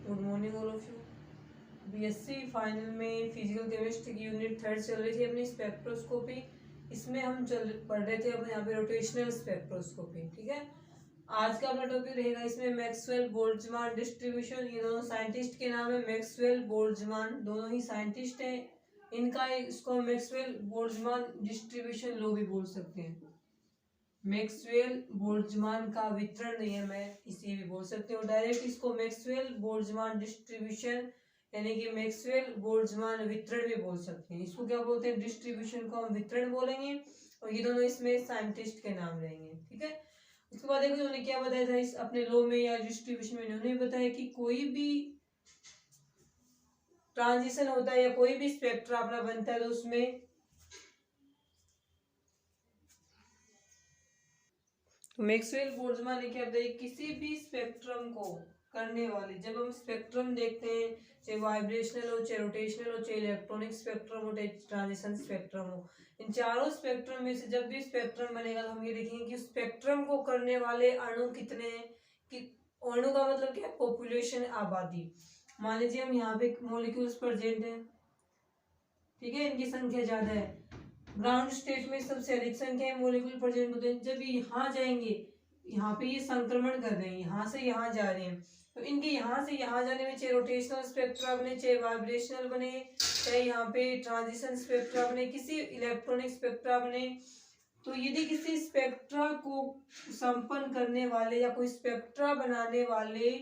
Good morning all of you. BSc final में physical chemistry की unit 3 चल रही थी अपनी स्पेक्ट्रोस्कोपी। इसमें हम पढ़ रहे थे अब यहाँ पे रोटेशनल स्पेक्ट्रोस्कोपी। ठीक है, आज का अपना टॉपिक रहेगा इसमें मैक्सवेल बोल्ट्जमान डिस्ट्रीब्यूशन। ये दोनों साइंटिस्ट के नाम है, मैक्सवेल बोल्ट्जमान, दोनों ही साइंटिस्ट हैं। इनका इसको मैक्सवेल बोल्ट्जमान डिस्ट्रीब्यूशन लो भी बोल सकते हैं। मैक्सवेल बोल्ट्जमान का वितरण नियम है, इसे भी बोल सकते हो। डायरेक्ट इसको मैक्सवेल बोल्ट्जमान डिस्ट्रीब्यूशन यानी कि मैक्सवेल बोल्ट्जमान वितरण भी बोल सकते हैं। इसको क्या बोलते हैं? डिस्ट्रीब्यूशन को हम वितरण बोलेंगे और ये दोनों इसमें साइंटिस्ट के नाम रहेंगे। ठीक है, उसके बाद देखो उन्होंने क्या बताया था इस अपने लॉ में या डिस्ट्रीब्यूशन में। उन्होंने बताया कि कोई भी ट्रांजिशन होता है या कोई भी स्पेक्ट्रा अपना बनता है तो उसमें तो मैक्सवेल बोल्ट्जमान ने क्या बताया, किसी भी स्पेक्ट्रम को करने वाले, जब हम स्पेक्ट्रम देखते हैं, चाहे वाइब्रेशनल हो, चाहे रोटेशनल हो, चाहे इलेक्ट्रॉनिक स्पेक्ट्रम हो, चाहे ट्रांजिशन स्पेक्ट्रम हो, इन चारों स्पेक्ट्रम में से जब भी स्पेक्ट्रम बनेगा तो हम ये देखेंगे कि स्पेक्ट्रम को करने वाले अणु कितने हैं। कि अणु का मतलब क्या है? पॉपुलेशन, आबादी। मान लीजिए हम यहाँ पे मॉलिक्यूल्स प्रेजेंट है, ठीक है, इनकी संख्या ज्यादा है। ग्राउंड स्टेट में सबसे अधिक संख्या में मॉलिक्यूल प्रेजेंट होते हैं। जब यहाँ जाएंगे, यहाँ पे ये संक्रमण कर रहे हैं, यहाँ से यहाँ जा रहे हैं, तो इनके यहाँ से यहाँ जाने में चाहे रोटेशनल स्पेक्ट्रा बने, चाहे वाइब्रेशनल बने, चाहे यहाँ पे ट्रांजिशन स्पेक्ट्रा बने, किसी इलेक्ट्रॉनिक स्पेक्ट्रा बने, तो यदि किसी स्पेक्ट्रा को संपन्न करने वाले या कोई स्पेक्ट्रा बनाने वाले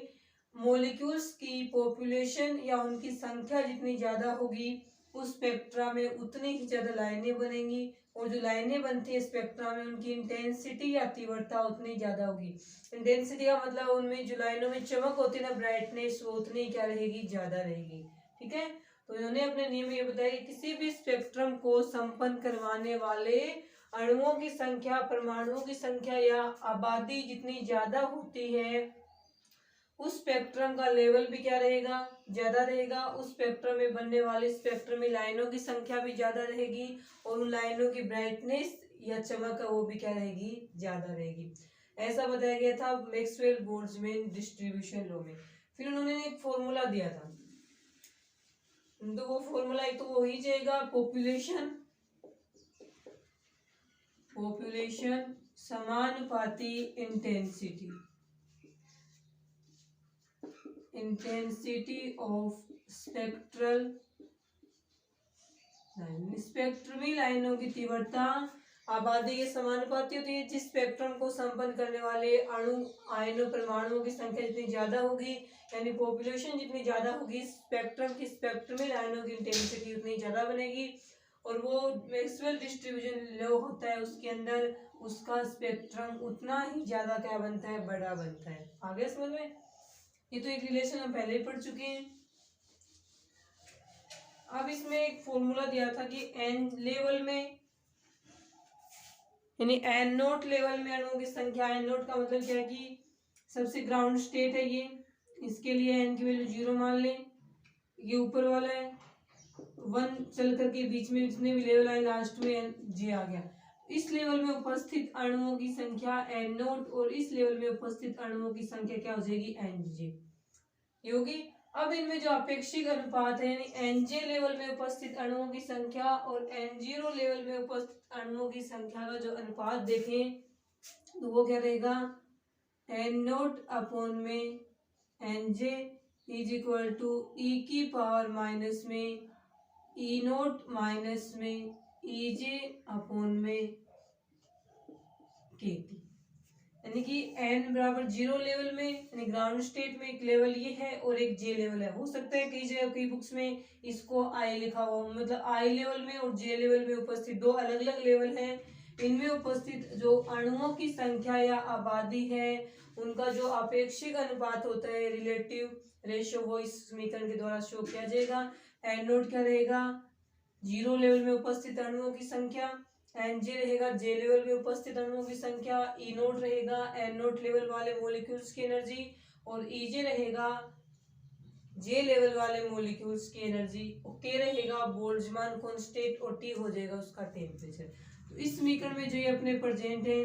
मॉलिक्यूल्स की पॉपुलेशन या उनकी संख्या जितनी ज्यादा होगी, उस स्पेक्ट्रा में उतनी ही ज्यादा लाइनें बनेंगी, और जो लाइनें बनती है स्पेक्ट्रा में उनकी इंटेंसिटी या तीव्रता उतनी ज्यादा होगी। इंटेंसिटी का मतलब उनमें जो लाइनों में चमक होती है ना, ब्राइटनेस, वो उतनी क्या रहेगी? ज्यादा रहेगी। ठीक है, तो इन्होंने अपने नियम में ये बताया कि किसी भी स्पेक्ट्रम को संपन्न करवाने वाले अणुओं की संख्या, परमाणुओं की संख्या या आबादी जितनी ज्यादा होती है, उस स्पेक्ट्रम का लेवल भी क्या रहेगा? ज्यादा रहेगा। उस स्पेक्ट्रम में बनने वाले स्पेक्ट्रम में लाइनों की संख्या भी ज्यादा रहेगी, और उन लाइनों की ब्राइटनेस या चमक है वो भी क्या रहेगी? ज्यादा रहेगी। ऐसा बताया गया था मैक्सवेल बोल्ट्जमैन डिस्ट्रीब्यूशन लॉ में। फिर उन्होंने एक फॉर्मूला दिया था, तो वो फॉर्मूला एक तो वही जाएगा, पॉपुलेशन समानुपाती इंटेंसिटी ऑफ स्पेक्ट्रमी लाइनों की तीव्रता आबादी के समानुपाती होती है। जिस स्पेक्ट्रम को संपन्न करने वाले अणु, आयनों, परमाणुओं की संख्या जितनी ज्यादा होगी, यानी पॉपुलेशन जितनी ज्यादा होगी, स्पेक्ट्रम की स्पेक्ट्रमी लाइनों की इंटेंसिटी उतनी ज्यादा बनेगी। और वो मैक्सवेल डिस्ट्रीब्यूशन लॉ होता है, उसके अंदर उसका स्पेक्ट्रम उतना ही ज्यादा क्या बनता है? बड़ा बनता है। आगे समझ में? ये तो एक रिलेशन हम पहले ही पढ़ चुके हैं। अब इसमें एक फॉर्मूला दिया था कि एन लेवल में, यानी एन नोट लेवल में अणुओं की संख्या, एन नोट का मतलब क्या है कि सबसे ग्राउंड स्टेट है ये, इसके लिए एन की वैल्यू 0 मान लें। ये ऊपर वाला है 1 चल करके बीच में जितने भी लेवल आए लास्ट में एन जे आ गया। इस लेवल में उपस्थित अणुओं की संख्या एन नोट, और इस लेवल में उपस्थित अणुओं की संख्या क्या हो जाएगी? एन जे होगी। अब इनमें जो अपेक्षिक अनुपात है, यानी एनजे लेवल में उपस्थित अणुओं की संख्या और एन0 लेवल में उपस्थित अणुओं की संख्या का जो अनुपात देखें तो वो क्या रहेगा? एन नोट अपॉन में N J is equal to ई की पावर माइनस में ई नोट माइनस में ई जे अपॉन में के टी। यानी कि n बराबर 0 लेवल में, यानी ग्राउंड स्टेट में एक लेवल ये है और एक जे लेवल है। हो सकता है कई जगह कई बुक्स में इसको आई लिखा हुआ, मतलब आई लेवल में और जे लेवल में उपस्थित दो अलग अलग लेवल हैं। इनमें उपस्थित जो अणुओं की संख्या या आबादी है, उनका जो अपेक्षिक अनुपात होता है, रिलेटिव रेशियो, वो इस समीकरण के द्वारा शो किया जाएगा। एन नोट क्या रहेगा? 0 लेवल में उपस्थित अणुओं की संख्या, एन जे रहेगा जे लेवल में उपस्थित अणुओं की संख्या, ई नोट रहेगा एन नोट लेवल वाले मॉलिक्यूल्स की एनर्जी, और ई जे रहेगा जे लेवल वाले मॉलिक्यूल्स की एनर्जी, के रहेगा बोल्ट्जमान कांस्टेंट, और टी हो जाएगा उसका टेम्परेचर। तो इस समीकरण में जो ये अपने प्रेजेंट है,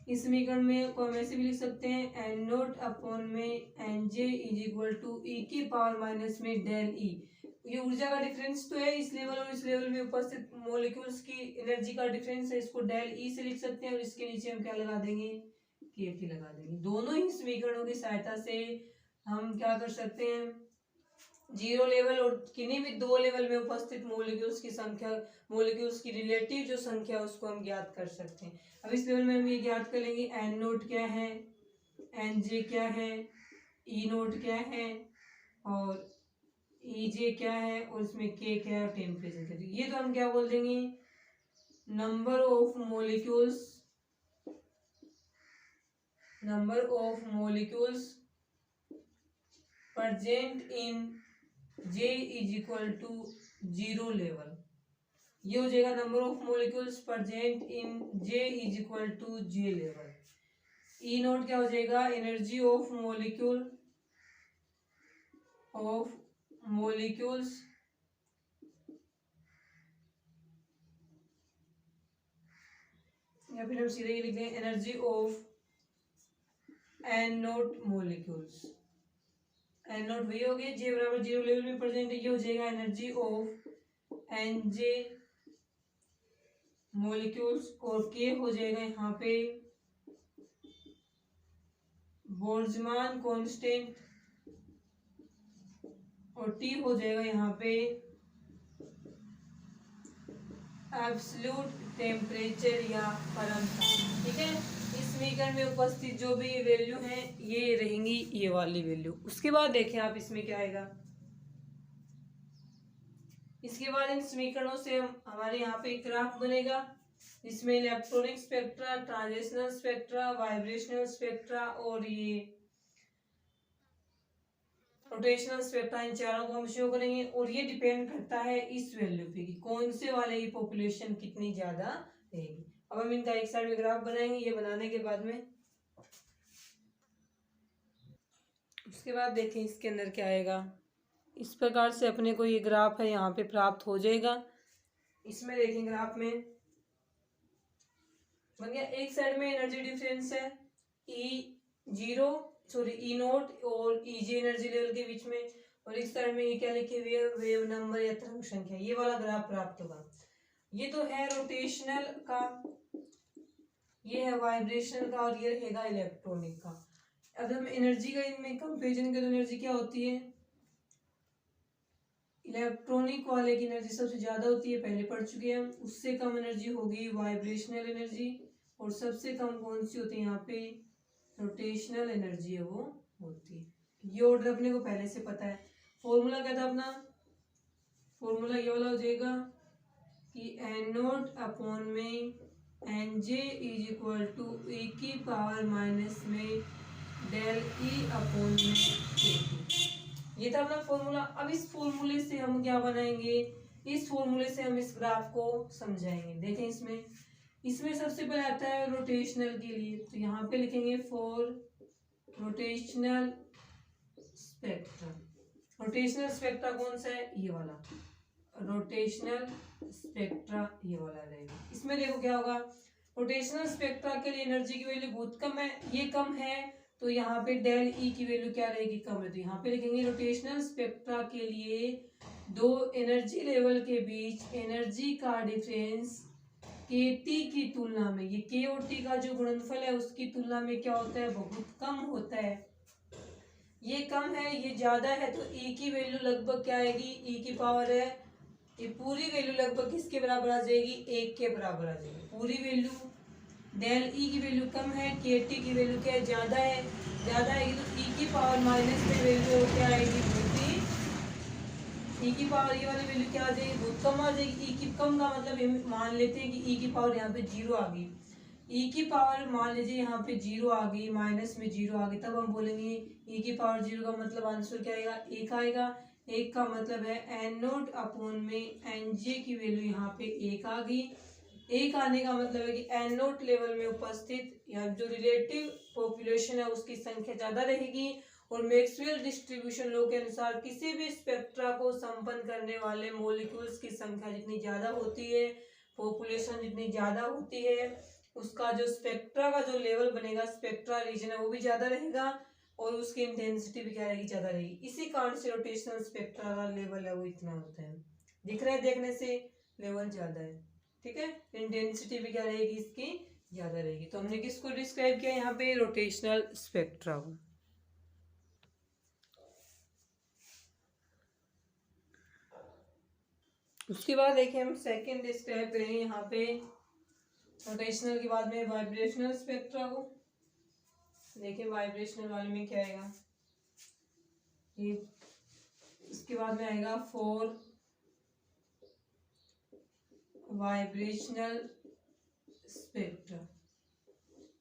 इस समीकरण में को हम ऐसे भी लिख सकते हैं एन नोट अपॉन में N J is equal to ई की पावर माइनस में डेल ई। ये ऊर्जा का डिफरेंस तो है इस लेवल और इस लेवल में उपस्थित मॉलिक्यूल्स की एनर्जी का डिफरेंस है, इसको डेल ई से लिख सकते हैं और इसके नीचे हम क्या लगा देंगे, के टी लगा देंगे। दोनों ही समीकरणों की सहायता से हम क्या कर सकते हैं, जीरो लेवल और किन्हीं भी दो लेवल में उपस्थित मॉलिक्यूल्स की संख्या, मॉलिक्यूल्स की रिलेटिव जो संख्या उसको हम ज्ञात कर सकते हैं। अब इस लेवल में हम ये ज्ञात कर लेंगे एन नोट क्या है, एन जे क्या है, ई नोट क्या है और ई जे क्या है और इसमें के क्या है, टेम्परेचर क्या है। ये तो हम क्या बोल देंगे, number of molecules present in J is equal to zero level. ये हो जाएगा number of molecules present in J is equal to J level. E naught क्या हो जाएगा, एनर्जी ऑफ मॉलिक्यूल्स या फिर हम सीधे ये लिख दें energy of N naught molecules. N naught वही हो गया, जे बराबर जीरो लेवल में प्रेजेंट है, ये हो जाएगा energy of N J molecules और के हो जाएगा यहाँ पे बोल्ट्जमान कांस्टेंट और टी हो जाएगा यहाँ पे एब्सोल्यूट टेम्परेचर या परम ताप। ठीक है, इस समीकरण में उपस्थित जो भी वैल्यू हैं ये रहेंगी ये वाली वैल्यू। उसके बाद देखें आप इसमें क्या आएगा, इसके बाद इन समीकरणों से हमारे यहाँ पे एक ग्राफ बनेगा जिसमें electronic spectra, transitional spectra, vibrational spectra और ये रोटेशनल स्पेक्ट्रा, इन चारों को हम शो करेंगे। और ये डिपेंड करता है इस वैल्यू पे कि कौन से वाले की पॉपुलेशन कितनी ज्यादा रहेगी। अब हम इनका एक साइड में ग्राफ बनाएंगे, ये बनाने के बाद में उसके बाद देखें इसके अंदर क्या आएगा। इस प्रकार से अपने को ये ग्राफ है यहाँ पे प्राप्त हो जाएगा। इसमें देखें ग्राफ में बन गया, एक साइड में एनर्जी डिफरेंस है ई नोट और ई जे एनर्जी लेवल के बीच में, और इस साइड में ये क्या लिखे वेव नंबर या तरंग संख्या, ये वाला ग्राफ प्राप्त होगा। ये तो है रोटेशनल का, ये है वाइब्रेशनल का और ये रहेगा इलेक्ट्रॉनिक का। अब हम एनर्जी का इनमें कंपेरिजन करें तो एनर्जी क्या होती है, इलेक्ट्रॉनिक वाले की एनर्जी सबसे ज्यादा होती है, पहले पढ़ चुके हैं हम। उससे कम एनर्जी होगी वाइब्रेशनल एनर्जी और सबसे कम कौन सी होती है यहाँ पे, रोटेशनल एनर्जी है वो होती है। ये ऑर्डर अपने को पहले से पता है। फॉर्मूला क्या था अपना, फॉर्मूला ये वाला हो जाएगा कि एन नोट अपॉन में N J is equal to ई की पावर माइनस में डेल ई अपॉन में के टी। ये था अपना फॉर्मूला। अब इस फॉर्मूले से हम क्या बनाएंगे, इस फॉर्मूले से हम इस ग्राफ को समझाएंगे। देखें इसमें सबसे पहले आता है रोटेशनल के लिए, तो यहाँ पे लिखेंगे for rotational spectra. Rotational spectra कौन सा है, ये वाला रोटेशनल स्पेक्ट्रा, ये वाला रहेगा। इसमें देखो क्या होगा, रोटेशनल स्पेक्ट्रा के लिए एनर्जी की वैल्यू बहुत कम है, ये कम है तो यहाँ पे डेल ई की वैल्यू क्या रहेगी, कम है। तो यहाँ पे लिखेंगे रोटेशनल स्पेक्ट्रा के लिए दो एनर्जी लेवल के बीच एनर्जी का डिफरेंस के टी की तुलना में, ये के और टी का जो गुणनफल है उसकी तुलना में क्या होता है, बहुत कम होता है। ये कम है ये ज्यादा है, तो ई की वैल्यू लगभग क्या आएगी, ई की पावर है ये पूरी वैल्यू लगभग किसके बराबर आ जाएगी, एक के बराबर आ जाएगी पूरी वैल्यू। डेल ई की वैल्यू कम है, के टी की वैल्यू क्या है, ज्यादा है, ज्यादा आएगी तो ई की पावर माइनस में वैल्यू क्या आएगी, ई की पावर ये वाली वैल्यू क्या आ जाएगी, बहुत कम आ जाएगी। ई की कम का मतलब मान लेते हैं कि ई की पावर यहाँ पे जीरो आ गई, ई की पावर मान लीजिए यहाँ पे जीरो आ गई, माइनस में जीरो आ गई, तब हम बोलेंगे ई की पावर जीरो का मतलब आंसर क्या आएगा, एक आएगा। एक का मतलब है एन नोट अपॉन में एन जे की वैल्यू यहाँ पे एक आ गई। एक आने का मतलब है कि एन नोट लेवल में उपस्थित या जो रिलेटिव पॉपुलेशन है उसकी संख्या ज्यादा रहेगी। और मैक्सवेल डिस्ट्रीब्यूशन लॉ के अनुसार किसी भी स्पेक्ट्रा को संपन्न करने वाले मॉलिक्यूल्स की संख्या जितनी ज्यादा होती है, पॉपुलेशन जितनी ज्यादा होती है, उसका जो स्पेक्ट्रा का जो लेवल बनेगा, स्पेक्ट्रा रीजन है वो भी ज्यादा रहेगा और उसकी इंटेंसिटी भी क्या रहेगी, ज्यादा रहेगी। इसी कारण से रोटेशनल स्पेक्ट्रा का लेवल है वो इतना होता है। दिख रहा है देखने से लेवल ज्यादा है, ठीक है। इंटेंसिटी भी क्या रहेगी इसकी, ज्यादा रहेगी। तो हमने किसको डिस्क्राइब किया यहाँ पे, रोटेशनल स्पेक्ट्रा। उसके बाद देखिए हम सेकंड डिस्क्राइब करेंगे यहाँ पे रोटेशनल के बाद में वाइब्रेशनल स्पेक्ट्रा को। देखिए वाइब्रेशनल वाले में क्या आएगा, ये इसके बाद में आएगा फॉर वाइब्रेशनल स्पेक्ट्रा,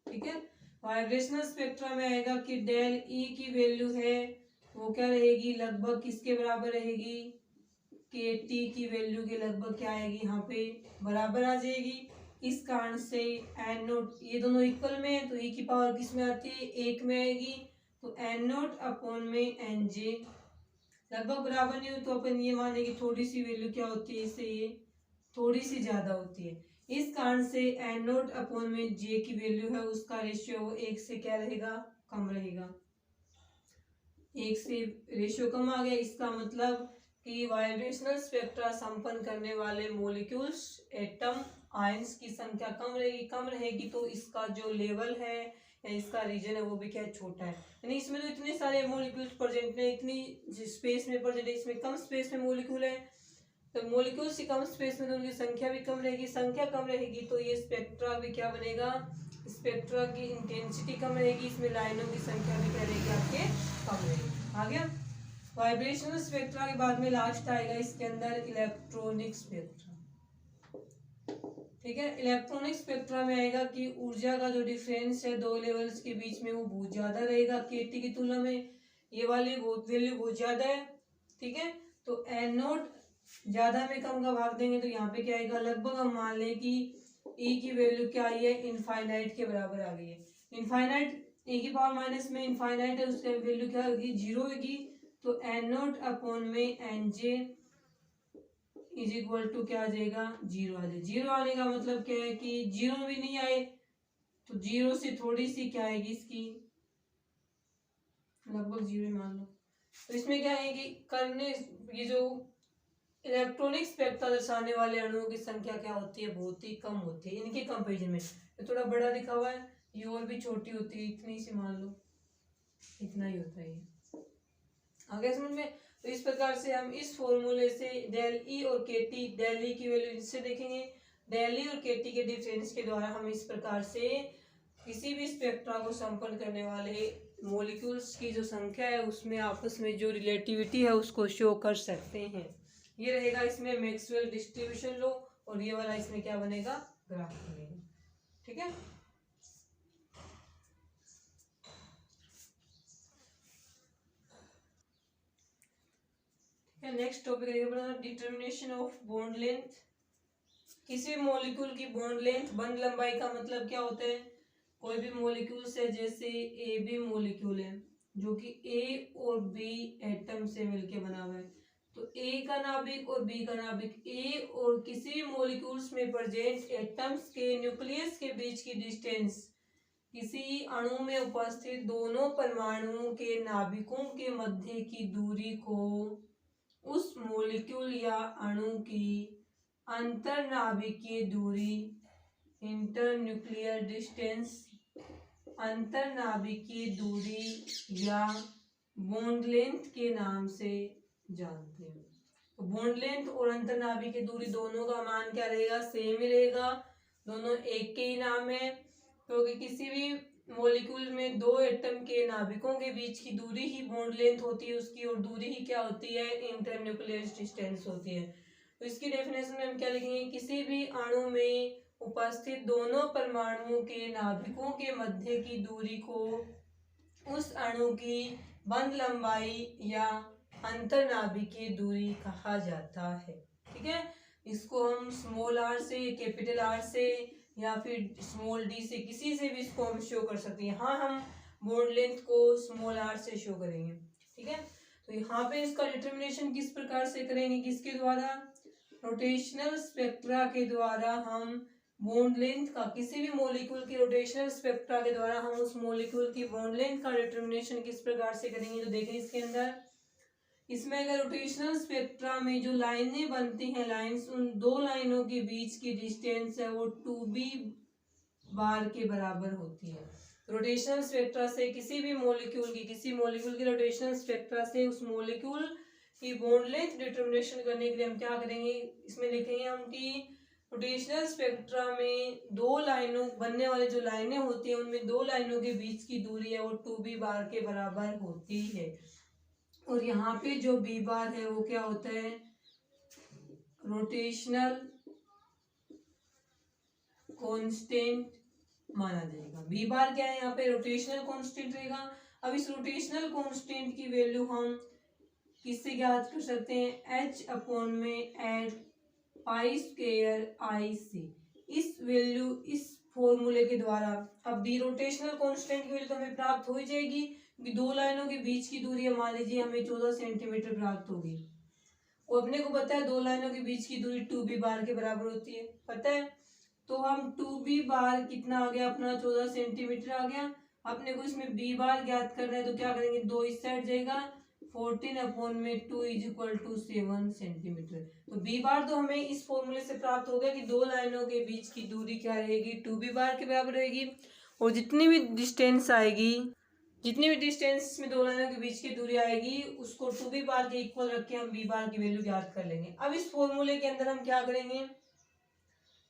ठीक है। वाइब्रेशनल स्पेक्ट्रा में आएगा कि डेल ई की वैल्यू है वो क्या रहेगी, लगभग किसके बराबर रहेगी, के टी की वैल्यू के लगभग क्या आएगी, यहाँ पे बराबर आ जाएगी। इस कारण से एन नोट, ये दोनों इक्वल में है तो ई की पावर किस में आती है, एक में आएगी। तो एन नोट अपॉन में एन जे, लगभग बराबर नहीं हो तो अपन ये माने कि थोड़ी सी वैल्यू क्या होती है इससे, ये थोड़ी सी ज्यादा होती है। इस कारण से एन नोट अपॉन में जे की वैल्यू है उसका रेशियो एक से क्या रहेगा, कम रहेगा। एक से रेशियो कम आ गया, इसका मतलब कि वाइब्रेशनल स्पेक्ट्रा संपन्न करने वाले मॉलिक्यूल्स, एटम, आयंस की संख्या कम रहेगी। कम रहेगी तो इसका जो लेवल है या इसका रीजन है वो भी क्या छोटा है। यानी इसमें तो इतने सारे मॉलिक्यूल्स प्रेजेंट है, इतनी स्पेस में प्रेजेंट है, इसमें कम स्पेस में मॉलिक्यूल है। तो मॉलिक्यूल्स की कम स्पेस में तो उनकी संख्या भी कम रहेगी। संख्या कम रहेगी तो ये स्पेक्ट्रा भी क्या बनेगा, स्पेक्ट्रा की इंटेंसिटी कम रहेगी, इसमें लाइनों की संख्या भी क्या रहेगी आपके, कम रहेगी। आ गया। वाइब्रेशनल स्पेक्ट्रा के बाद में लास्ट आएगा इसके अंदर इलेक्ट्रॉनिक स्पेक्ट्रा, ठीक है। इलेक्ट्रॉनिक स्पेक्ट्रा में आएगा कि ऊर्जा का जो डिफरेंस है दो लेवल्स के बीच में वो बहुत ज्यादा रहेगा केटी की तुलना में। ये वाली वैल्यू बहुत ज्यादा है, ठीक है। तो एन नोट ज्यादा में कम का भाग देंगे तो यहाँ पे क्या आएगा, लगभग हम मान लें कि ई की वैल्यू क्या आई है, इनफाइनाइट के बराबर आ गई है। इनफाइनाइट ए की पावर माइनस में इनफाइनाइट है, उसकी वैल्यू क्या होगी, जीरो होगी। तो एन नोट अपॉन में N J is equal to क्या आ जाएगा, जीरो आ जाएगा। जीरो आने का मतलब क्या है कि जीरो भी नहीं आए तो जीरो से थोड़ी सी क्या आएगी इसकी, लगभग जीरो मान लो। तो इसमें क्या है कि करने, ये जो इलेक्ट्रॉनिक स्पेक्ट्रा दर्शाने वाले अणुओं की संख्या क्या होती है, बहुत ही कम होती है इनके कंपेरिजन में। ये थोड़ा बड़ा दिखा हुआ है, ये और भी छोटी होती है, इतनी सी मान लो, इतना ही होता है ये। आगे समझ में। तो इस प्रकार से हम इस फॉर्मूले से डेल ई और के टी, डेल ई की वैल्यू इससे देखेंगे, डेल ई और के टी के डिफरेंस के द्वारा हम इस प्रकार से किसी भी स्पेक्ट्रा को संपन्न करने वाले मॉलिक्यूल्स की जो संख्या है उसमें आपस में जो रिलेटिविटी है उसको शो कर सकते हैं। ये रहेगा इसमें मैक्सवेल डिस्ट्रीब्यूशन लो और ये वाला इसमें क्या बनेगा, ग्राफ बनेगा, ठीक है। नेक्स्ट टॉपिक रहेगा डिटर्मिनेशन ऑफ बॉन्ड लेंथ। किसी भी मॉलिक्यूल की बॉन्ड लेंथ, बंध लंबाई का मतलब क्या होता है, कोई भी मॉलिक्यूल से, जैसे ए बी मॉलिक्यूल है जो कि ए और बी एटम से मिलके बना हुआ है, तो ए का नाभिक और बी का नाभिक, ए और किसी भी मॉलिक्यूल्स में प्रेजेंट एटम्स के न्यूक्लियस के बीच की डिस्टेंस, किसी अणु में उपस्थित दोनों परमाणुओं के नाभिकों के मध्य की दूरी को उस मॉलिक्यूल या अणु की अंतरनाभिकीय दूरी, इंटरन्यूक्लियर डिस्टेंस, अंतरनाभिकीय दूरी या बॉन्ड लेंथ के नाम से जानते हैं। तो बॉन्ड लेंथ और अंतरनाभिकीय दूरी दोनों का मान क्या रहेगा, सेम ही रहेगा, दोनों एक के ही नाम है। क्योंकि किसी भी मॉलिक्यूल में दो एटम के नाभिकों के बीच की दूरी ही बॉन्ड लेंथ होती है उसकी, और दूरी ही क्या होती है, इंटरन्यूक्लियर डिस्टेंस होती है। तो इसकी डेफिनेशन में हम क्या लिखेंगे, किसी भी अणु में उपस्थित दोनों परमाणुओं के नाभिकों के मध्य की दूरी को उस अणु की बंध लंबाई या अंतरनाभिकीय दूरी कहा जाता है, ठीक है। इसको हम स्मॉल आर से, कैपिटल आर से या फिर स्मॉल डी से, किसी से भी इसको हम शो कर सकते हैं। हाँ, हम बॉन्ड लेंथ को स्मॉल आर से शो करेंगे, ठीक है। तो यहाँ पे इसका डिटर्मिनेशन किस प्रकार से करेंगे, किसके द्वारा, रोटेशनल स्पेक्ट्रा के द्वारा हम बॉन्ड लेंथ का, किसी भी मॉलिक्यूल की रोटेशनल स्पेक्ट्रा के द्वारा हम उस मॉलिक्यूल की बॉन्ड लेंथ का डिटरमिनेशन किस प्रकार से करेंगे। तो देखें इसके अंदर, इसमें अगर रोटेशनल स्पेक्ट्रा में जो लाइनें बनती हैं, लाइंस, उन दो लाइनों के बीच की डिस्टेंस है वो 2b बार के बराबर होती है। रोटेशनल स्पेक्ट्रा से किसी भी मॉलिक्यूल की, किसी मॉलिक्यूल की रोटेशनल स्पेक्ट्रा से उस मॉलिक्यूल की बॉन्ड लेंथ डिटरमिनेशन करने के लिए हम क्या करेंगे, इसमें लिखेंगे हम कि रोटेशनल स्पेक्ट्रा में दो लाइनों बनने वाले जो लाइनें होती हैं उनमें दो लाइनों के बीच की दूरी है वो 2b बार के बराबर होती है। और यहाँ पे जो b बार है वो क्या होता है, रोटेशनल कांस्टेंट माना जाएगा। b बार क्या है, यहाँ पे रोटेशनल कांस्टेंट रहेगा। अब इस रोटेशनल कांस्टेंट की वैल्यू हम किससे ज्ञात कर सकते हैं, h अपॉन में एड पाई स्क्वायर आई से। इस वैल्यू, इस फॉर्मूले के द्वारा अब बी रोटेशनल कांस्टेंट की वैल्यू तो हमें प्राप्त हो ही जाएगी, क्योंकि दो लाइनों के बीच की दूरी मान लीजिए हमें 14 सेंटीमीटर प्राप्त होगी। और अपने को पता है दो लाइनों के बीच की दूरी 2b बार के बराबर होती है, पता है। तो हम 2b बार कितना आ गया अपना, 14 सेंटीमीटर आ गया। अपने को इसमें b बार ज्ञात करना है तो क्या करेंगे, दो इस साइड जाएगा, 14 अपॉन में 2 इज इक्वल टू 7 सेंटीमीटर। तो b बार तो हमें इस फॉर्मूले से प्राप्त हो गया कि दो लाइनों के बीच की दूरी क्या रहेगी, 2b बार के बराबर रहेगी। और जितनी भी डिस्टेंस आएगी, जितनी भी डिस्टेंस में दो लाइनों के बीच की दूरी आएगी उसको 2b बार के इक्वल रख के हम b बार की वैल्यू ज्ञात कर लेंगे। अब इस फॉर्मूले के अंदर हम क्या करेंगे,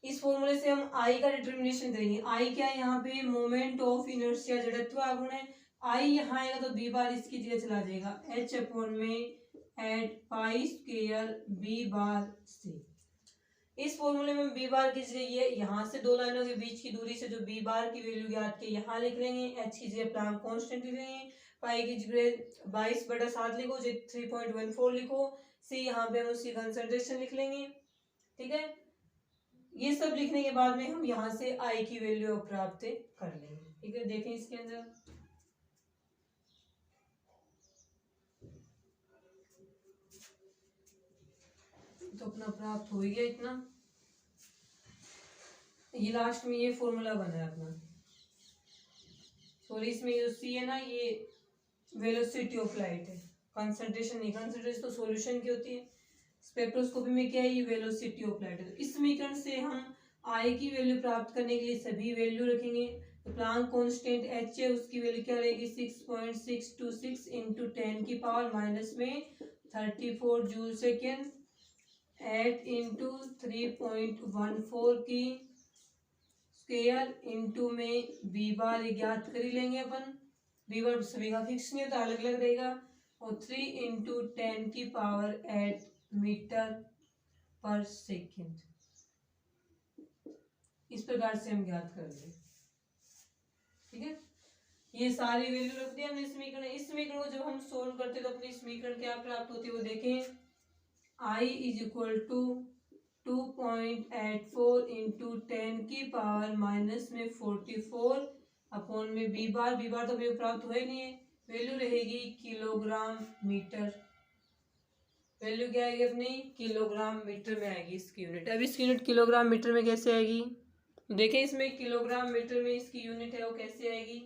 इस फॉर्मूले से हम आई का डिटरमिनेशन करेंगे। आई क्या है, यहाँ पे मोमेंट ऑफ इनर्शिया, जड़त्व आघूर्ण है। आई यहाँ आएगा तो b बार इसकी जगह चला जाएगा, h अपॉन में एट पाई स्क्वायर b बार से। इस फॉर्मूले में b बार की जगह ये यहाँ से दो लाइनों के बीच की दूरी से जो b बार की वैल्यू ज्ञात की यहाँ लिख लेंगे, h की जगह प्लांक कांस्टेंट लिख लेंगे, पाई की जगह 22/7 लिखो, 3.14 लिखो, c यहाँ पे हम उसकी कंसंट्रेशन लिख लेंगे। ठीक है, ये सब लिखने के बाद में हम यहाँ से I की वैल्यू प्राप्त कर लेंगे। ठीक है, देखें इसके अंदर, तो अपना प्राप्त हो गया इतना। ये लास्ट में ये फॉर्मूला बना है अपना, सॉरी इसमें जो C है ना ये वेलोसिटी ऑफ लाइट है, कंसंट्रेशन नहीं, कंसंट्रेशन तो सॉल्यूशन की होती है। स्पेक्ट्रोस्कोपी में क्या है, ये वेलोसिटी ऑफ लाइट है। तो इस समीकरण से हम I की वैल्यू प्राप्त करने के लिए सभी वैल्यू रखेंगे। तो प्लांक कांस्टेंट H है, उसकी वैल्यू क्या रहेगी, 6.626 इंटू 10 की पावर माइनस में 34 जूल सेकेंड, 8 इंटू 3.14 की स्क्वायर इंटू में b बार ज्ञात कर ही लेंगे अपन। b बार सभी का फिक्स नहीं होता, अलग अलग रहेगा। और 3 इंटू 10 की पावर 8 मीटर पर सेकेंड। इस प्रकार से हम ज्ञात कर लेंगे। ठीक है, ये सारी वैल्यू रख दी हमने समीकरण। इस समीकरण को जब हम सोल्व करते तो अपनी समीकरण क्या प्राप्त होती है वो देखें, I is equal to 2.84 into 10 की पावर माइनस में 44 अपॉन में b बार तो हमें प्राप्त हो ही नहीं है, वैल्यू रहेगी किलोग्राम मीटर। वैल्यू क्या आएगी अपनी, किलोग्राम मीटर में आएगी इसकी यूनिट। अब इसकी यूनिट किलोग्राम मीटर में कैसे आएगी, देखें इसमें किलोग्राम मीटर में इसकी यूनिट है वो कैसे आएगी,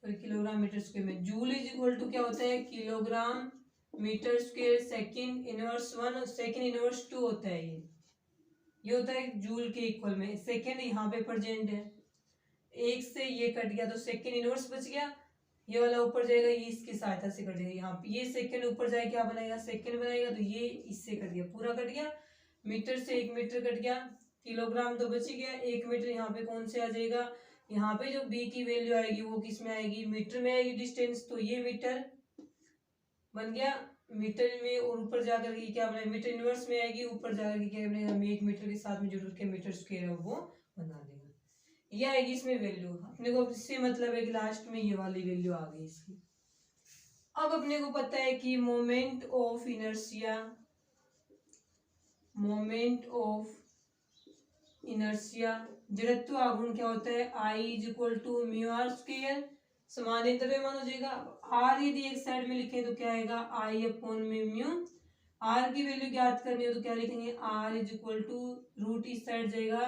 किलोग्राम मीटर स्क्वायर में जूल इज इक्वल टू क्या होता है, kilogram metre square second inverse 1 और सेकंड इनवर्स 2 होता है। ये होता है जूल के इक्वल में। सेकंड यहाँ पे प्रेजेंट है, एक से ये कट गया तो सेकंड इनवर्स बच गया, ये वाला ऊपर जाएगा, ये इसकी सहायता से कट जाएगा। यहाँ पे ये सेकंड ऊपर जाए क्या बनेगा, सेकंड बनाएगा, तो ये इससे कट गया, पूरा कट गया। मीटर से 1 मीटर कट गया, किलोग्राम तो बच ही गया। 1 मीटर यहाँ पे कौन से आ जाएगा, यहाँ पे जो b की वैल्यू आएगी वो किस में आएगी, मीटर में आएगी डिस्टेंस, तो ये मीटर बन गया मीटर में। और ऊपर जाकर के क्या बनेगा, मीटर इनवर्स में आएगी, ऊपर जाकर के क्या बनेगा, 1 मीटर के साथ में जुड़ के मीटर स्क्वायर है वो बना देगा। ये आएगी इसमें वैल्यू। अपने को इससे मतलब है कि लास्ट में ये वाली वैल्यू आ गई इसकी। अब अपने को पता है कि moment of inertia, moment of inertia जड़त्व आघूर्ण क्या होता है, I is equal to mu r square, समानांतर मान हो जाएगा। आर यदि एक साइड में लिखे तो क्या आएगा, I अपॉन में म्यू आर की वैल्यू ज्ञात करनी हो तो क्या लिखेंगे, r is equal to root इस साइड जाएगा,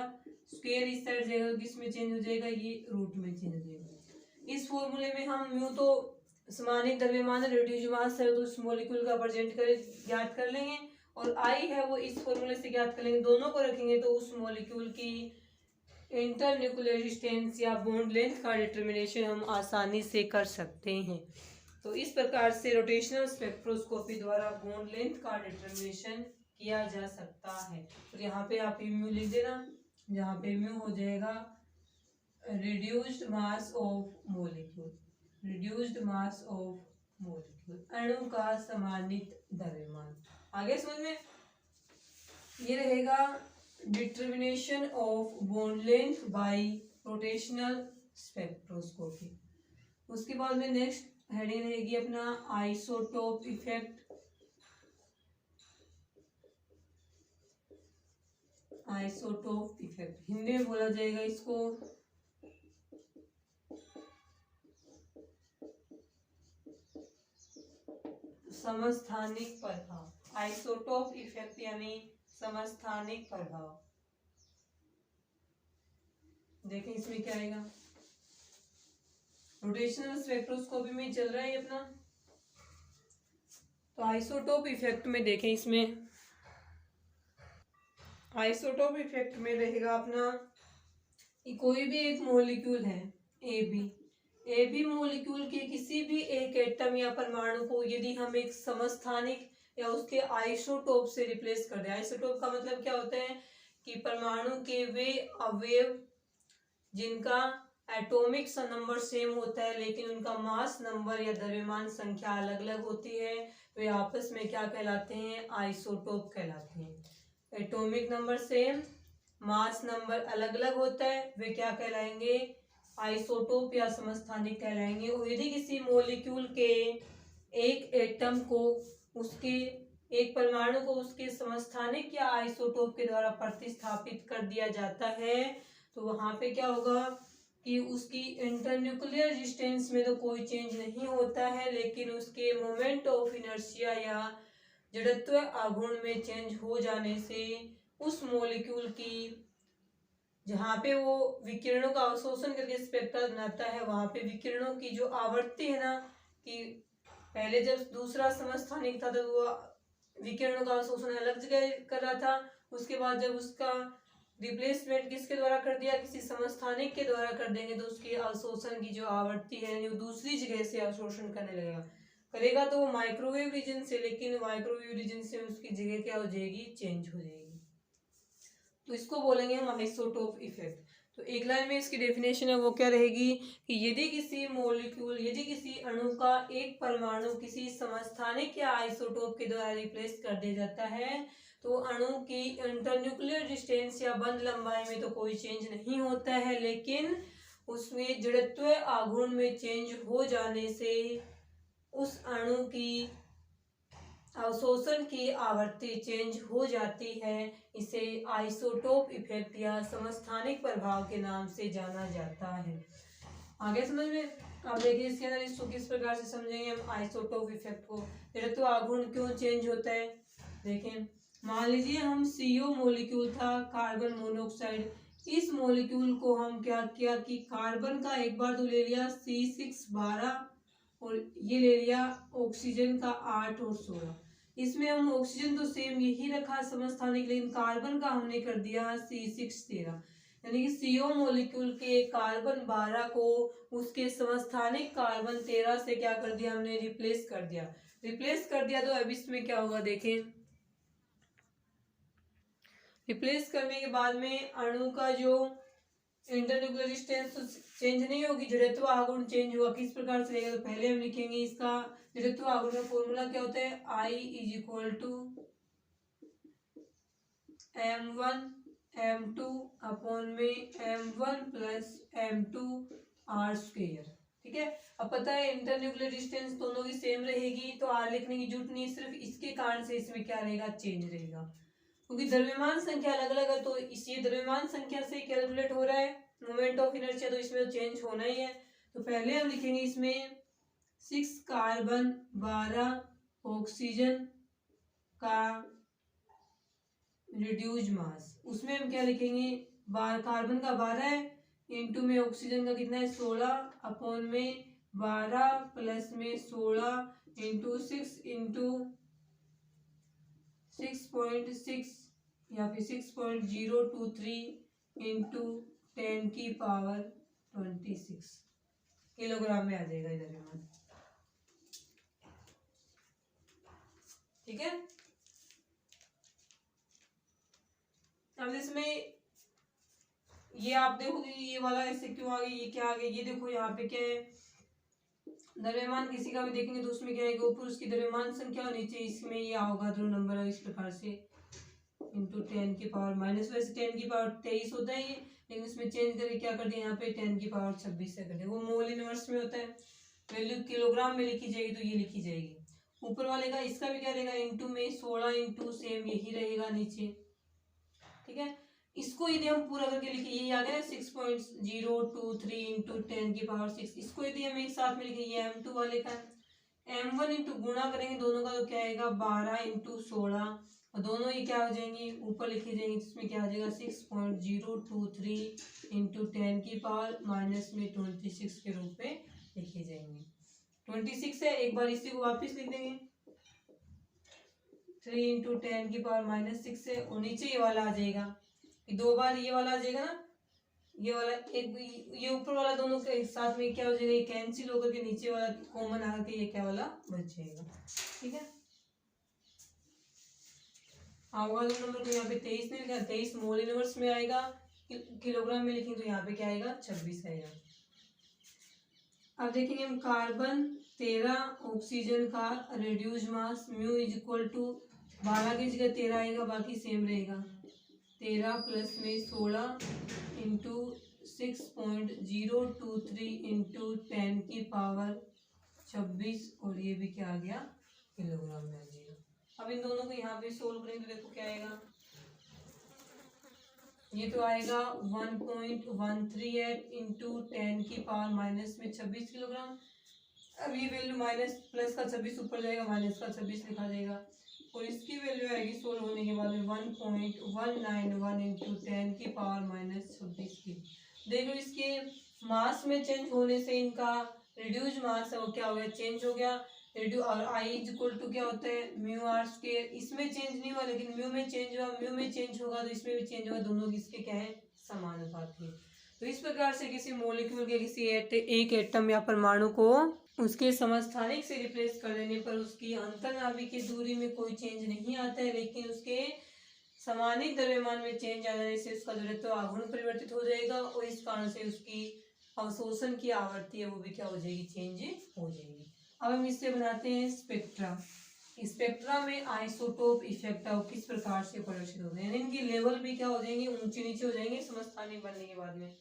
स्क्वायर इस साइड जाएगा, तो किस में चेंज हो जाएगा, ये रूट में चेंज हो जाएगा। इस फॉर्मूले में हम म्यू तो समानित द्रव्यमान रिड्यूस मास है तो उस मॉलिक्यूल का प्रेजेंट कर ज्ञात कर लेंगे, और आई है वो इस फॉर्मूले से ज्ञात कर लेंगे। दोनों को रखेंगे तो उस मॉलिक्यूल की इंटरन्यूक्लियर डिस्टेंस या बॉन्ड लेंथ का डिटर्मिनेशन हम आसानी से कर सकते हैं। तो इस प्रकार से रोटेशनल स्पेक्ट्रोस्कोपी द्वारा बॉन्ड लेंथ का डिटर्मिनेशन किया जा सकता है। तो यहाँ पे आप म्यू लिख देना, जहाँ पे म्यू हो जाएगा reduced mass of molecule, reduced mass of molecule, अणु का समानित द्रव्यमान। आगे समझ में ये रहेगा determination of bond length bye rotational spectroscopy. उसके बाद में नेक्स्ट हेडिंग रहेगी अपना isotope effect. Isotope effect Hindi में बोला जाएगा इसको समस्थानिक प्रभाव। आइसोटोप इफेक्ट यानी समस्थानिक प्रभाव। देखें इसमें क्या आएगा, रोटेशनल स्पेक्ट्रोस्कोपी में चल रहा है अपना। तो आइसोटोप इफेक्ट में देखें, इसमें आइसोटोप इफेक्ट में रहेगा अपना कोई भी एक मॉलिक्यूल है ए बी मॉलिक्यूल के किसी भी एक एटम या परमाणु को यदि हम एक समस्थानिक या उसके आइसोटोप से रिप्लेस कर दें। आइसोटोप का मतलब क्या होता है कि परमाणु के वे अवयव जिनका एटॉमिक नंबर सेम होता है लेकिन उनका मास नंबर या द्रव्यमान संख्या अलग अलग होती है, वे आपस में क्या कहलाते हैं, आइसोटोप कहलाते हैं। Atomic number same, mass number अलग अलग होता है, वे क्या कहलाएंगे, आइसोटोप या समस्थानिक कहलाएंगे। और यदि किसी मॉलिक्यूल के एक एटम को उसके एक परमाणु को उसके समस्थानिक या आइसोटोप के द्वारा प्रतिस्थापित कर दिया जाता है तो वहां पे क्या होगा कि उसकी इंटरन्यूक्लियर डिस्टेंस में तो कोई चेंज नहीं होता है, लेकिन उसके मोमेंट ऑफ इनर्शिया या जड़त्व आघूर्ण में चेंज हो जाने से उस मॉलिक्यूल की जहाँ पे वो विकिरणों का अवशोषण करके स्पेक्ट्रा बनाता है वहां पे विकिरणों की जो आवृत्ति है ना, कि पहले जब दूसरा समस्थानिक था तो वो विकिरणों का अवशोषण अलग जगह कर रहा था, उसके बाद जब उसका रिप्लेसमेंट किसके द्वारा कर दिया, किसी समस्थानिक के द्वारा कर देंगे तो उसकी अवशोषण की जो आवृत्ति है वो दूसरी जगह से अवशोषण करने लगेगा, करेगा तो वो माइक्रोवेव रीजन से, लेकिन माइक्रोवेव रीजन से उसकी जगह क्या हो जाएगी, चेंज हो जाएगी। तो इसको बोलेंगे हम आइसोटोप इफेक्ट। तो एक लाइन में इसकी डेफिनेशन है वो क्या रहेगी कि यदि किसी मॉलिक्यूल यदि किसी अणु का एक परमाणु किसी समस्थानिक या आइसोटोप के द्वारा रिप्लेस कर दिया जाता है तो अणु की इंटरन्यूक्लियर डिस्टेंस या बंध लंबाई में तो कोई चेंज नहीं होता है, लेकिन उसमें जड़त्व आघूर्ण में चेंज हो जाने से उस अणु की अवशोषण की आवृत्ति चेंज हो जाती है। इसे आइसोटोप इफेक्ट या समस्थानिक प्रभाव के नाम से जाना जाता है। आगे समझ में अब देखिए इसके अंदर इसको किस प्रकार से समझेंगे हम आइसोटोप इफेक्ट को। जड़त्व आघूर्ण क्यों चेंज होता है, देखें मान लीजिए हम CO मॉलिक्यूल था, कार्बन मोनोऑक्साइड, इस मॉलिक्यूल को हम क्या किया कि कार्बन का एक बार तो ले लिया C612 और ये ले लिया ऑक्सीजन का 8 और 16। इसमें हम ऑक्सीजन तो सेम यही रखा समस्थानिक, लेकिन कार्बन का हमने कर दिया C613, यानी कि CO मॉलिक्यूल के कार्बन 12 को उसके समस्थानिक कार्बन 13 से क्या कर दिया, हमने रिप्लेस कर दिया। तो अब इसमें क्या होगा देखें, रिप्लेस करने के बाद में अणु का जो इंटरन्यूक्लियर डिस्टेंस चेंज नहीं होगी, जड़त्व आघूर्ण चेंज हुआ। किस प्रकार से रहेगा, तो पहले हम लिखेंगे इसका जड़त्व आघूर्ण का फॉर्मूला क्या होता है, I is equal to M1 M2 upon में M1 plus M2 R square. ठीक है, अब पता है इंटरन्यूक्लियर डिस्टेंस दोनों की सेम रहेगी तो R लिखने की जरूरत नहीं, सिर्फ इसके कारण से इसमें क्या रहेगा, चेंज रहेगा, क्योंकि द्रव्यमान संख्या अलग अलग है तो इसी द्रव्यमान संख्या से कैलकुलेट हो रहा है मोमेंट ऑफ इनर्शिया, तो इसमें तो चेंज होना ही है। तो पहले हम लिखेंगे इसमें 6 कार्बन 12 ऑक्सीजन का रिड्यूज मास, उसमें हम क्या लिखेंगे, कार्बन का 12 है, इंटू में ऑक्सीजन का कितना है 16, अपॉन में 12 प्लस में 16 इंटू 6 इंटू 6.6 या फिर 6.023 इंटू 10⁻26 किलोग्राम में आ जाएगा इधर में। ठीक है, अब इसमें ये आप देखोगे ये वाला ऐसे क्यों आ गया, ये क्या आ गया, ये देखो यहाँ पे क्या है, द्रव्यमान किसी का भी देखेंगे तो उसमें क्या आएगा, ऊपर उसकी द्रव्यमान संख्या और नीचे इसमें ये आओगा जो नंबर है इस प्रकार से इंटू 10⁻, वैसे 10⁻23 होता है ये, लेकिन इसमें चेंज करके क्या कर दिया यहाँ पे 10⁻26 से कर दिया, वो मोल इनवर्स में होता है, वैल्यू किलोग्राम में लिखी जाएगी तो ये लिखी जाएगी। ऊपर वाले का इसका भी क्या रहेगा, इंटू में 16 इंटू सेम यही रहेगा नीचे। ठीक है, इसको यदि हम पूरा करके लिखे, ये आ गया 6.023 इंटू 10⁻6, इसको यदि हम एक साथ में लिखे, ये M2 वाले का M1 इंटू गुणा करेंगे दोनों का तो क्या आएगा 12 इंटू 16, और दोनों ये क्या हो जाएंगे ऊपर लिखे जाएंगे, जिसमें क्या आ जाएगा 6.023 इंटू 10⁻26 के रूप में लिखे जाएंगे। 26 है, एक बार इसी को वापस लिख देंगे 3 इंटू 10⁻6 है, और नीचे ये वाला आ जाएगा, दो बार ये वाला आ जाएगा ना, ये वाला एक, ये ऊपर वाला दोनों के साथ में क्या हो जाएगा, ये कैंसिल होकर के नीचे वाला कॉमन आकर के ये क्या वाला बच जाएगा। ठीक है, होगा दो नंबर को यहाँ पे 23 ने लिखा, 23 मोल इनवर्स में आएगा, किलोग्राम में लिखेंगे तो यहाँ पे क्या आएगा 26 आएगा। अब देखेंगे हम कार्बन 13, ऑक्सीजन का reduce mass mu is equal to 12 की जगह 13 आएगा, बाकी सेम रहेगा, 13 प्लस में 16 इंटू 6.023 इंटू 10⁻26, और ये भी क्या आ गया किलोग्राम में आ जाएगा। अब इन दोनों को यहाँ पे सोल्व करेंगे तो देखो क्या आएगा, ये तो आएगा 1.138 इंटू 10⁻26 किलोग्राम। अब ये वैल्यू माइनस प्लस का 26 ऊपर जाएगा, माइनस का 26 लिखा जाएगा, और इसकी वैल्यू आएगी सोल्व होने के बाद में 1.191 इंटू 10⁻26 की। देखो इसके मास में चेंज होने से इनका रिड्यूज मास है वो क्या हो गया, चेंज हो गया, और आई इज इक्वल टू क्या होता है म्यू आर स्क्वायर, इसमें चेंज नहीं हुआ लेकिन म्यू में चेंज हुआ, म्यू में चेंज होगा तो इसमें भी चेंज होगा, दोनों किसके क्या है समानुपाती है। तो इस प्रकार से किसी मॉलिक्यूल के किसी एक एटम या परमाणु को उसके समस्थानिक से रिप्लेस कर देने पर उसकी अंतर्नाभिक की दूरी में कोई चेंज नहीं आता है, लेकिन उसके समानिक द्रव्यमान में चेंज आ जाने से उसका जड़त्व आघूर्ण परिवर्तित हो जाएगा, और इस कारण से उसकी अवशोषण की आवृत्ति है वो भी क्या हो जाएगी चेंज हो जाएगी। अब हम इससे बनाते हैं स्पेक्ट्रा। स्पेक्ट्रा में आइसोटोप इफेक्ट किस प्रकार से प्रदर्शित होते हैं, इनकी लेवल भी क्या हो जाएंगे ऊंचे नीचे हो जाएंगे समस्थानिक बनने के बाद में।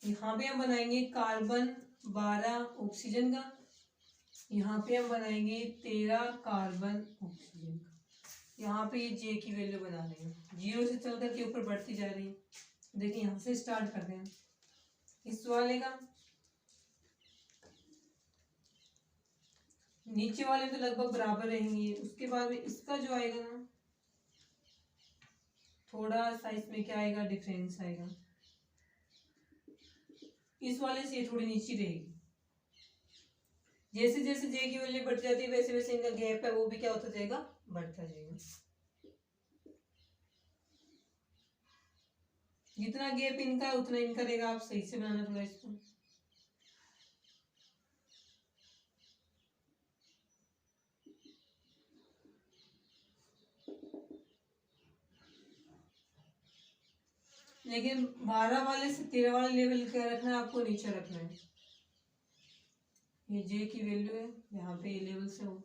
यहाँ पे हम बनाएंगे कार्बन 12 ऑक्सीजन का, यहाँ पे हम बनाएंगे 13 कार्बन ऑक्सीजन का, यहाँ पे ये जे की वैल्यू बना देंगे, 0 से चल करके ऊपर बढ़ती जा रही है। देखिए यहाँ से स्टार्ट करते हैं, इस वाले का नीचे वाले तो लगभग बराबर रहेंगे, उसके बाद में इसका जो आएगा ना थोड़ा सा इसमें क्या आएगा डिफरेंस आएगा, इस वाले से ये थोड़ी नीचे रहेगी। जैसे जैसे जे की वैल्यू बढ़ती जाती है वैसे वैसे इनका गैप है वो भी क्या होता जाएगा बढ़ता जाएगा। जितना गैप इनका है उतना इनका रहेगा, आप सही से बनाना थोड़ा इसको। लेकिन 12 वाले से 13 वाले लेवल क्या रखना है आपको, नीचे रखना है। ये जे की वैल्यू है यहाँ पे ये लेवल से हो,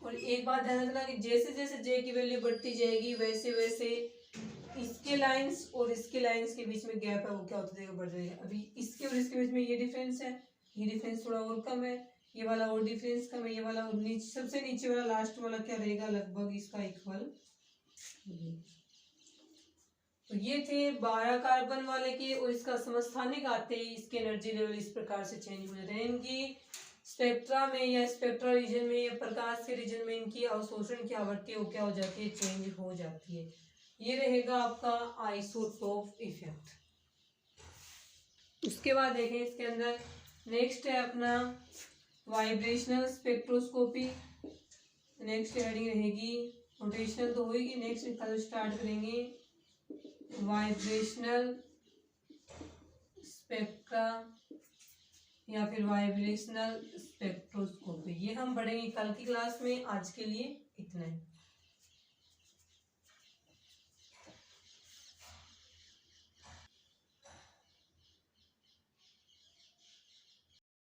और एक बात ध्यान रखना कि जैसे जैसे जे की वैल्यू बढ़ती जाएगी वैसे वैसे इसके लाइंस और इसके लाइंस के बीच में गैप है वो क्या होता जाएगा बढ़ जाएगा। अभी इसके और इसके बीच में ये डिफरेंस है, ये डिफरेंस थोड़ा और कम है, ये वाला और डिफरेंस कम है, ये वाला और नीचे सबसे नीचे वाला लास्ट वाला क्या रहेगा लगभग इसका इक्वल। तो ये थे 12 कार्बन वाले के, और इसका समस्थानिक आते ही इसके एनर्जी लेवल इस प्रकार से चेंज हो जाते हैं। इनकी स्पेक्ट्रा में या स्पेक्ट्रल रीजन में या प्रकाश के रीजन में इनकी अवशोषण की आवृत्ति वो क्या हो जाती है, चेंज हो जाती है। ये रहेगा आपका आइसोटोप इफेक्ट। उसके बाद देखें इसके अंदर नेक्स्ट है अपना वाइब्रेशनल स्पेक्ट्रोस्कोपी। नेक्स्ट हेडिंग रहेगी, रोटेशनल तो होगी, नेक्स्ट कल स्टार्ट करेंगे वाइब्रेशनल स्पेक्ट्रा या फिर वाइब्रेशनल स्पेक्ट्रोस्कोपी। ये हम पढ़ेंगे कल की क्लास में। आज के लिए इतना ही।